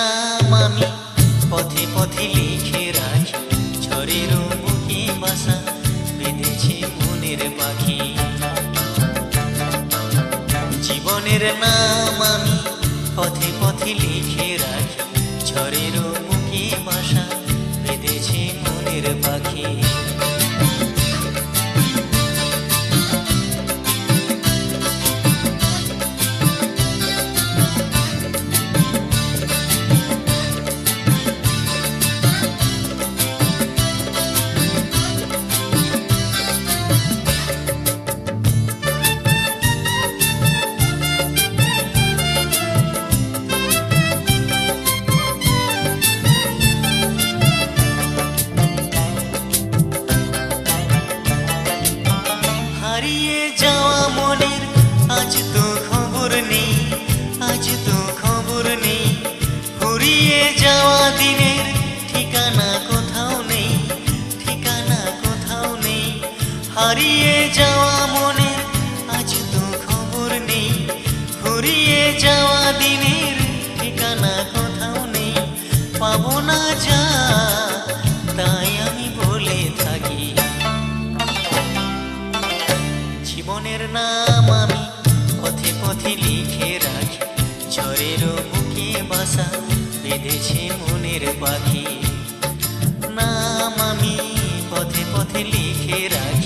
নাম আমি পথে পথে লিখে রাখি, ঝড়ের বুকে বাসা বেঁধেছে মনের পাখি। জীবনের নাম আমি পথে পথে লিখে রাখি, ঝড়ের বুকে বাসা বেঁধেছে মনের পাখি। হারিয়ে যাওয়া মনের আজ তো খবর নেই, আজ তো খবর নেই। ফুরিয়ে যাওয়া দিনের ঠিকানা কোথাও নেই, ঠিকানা কোথাও নেই। হারিয়ে যাওয়া মনের আজ তো খবর নেই, ফুরিয়ে যাওয়া দিনের ঠিকানা কোথাও নেই। পাবো না যা তাই আমি বলে থাকি, জীবনের নাম আমি পথে পথে লিখে রাখি, ঝড়ের বুকে বাসা বেঁধেছে মনের পাখি। নাম আমি পথে পথে লিখে রাখি,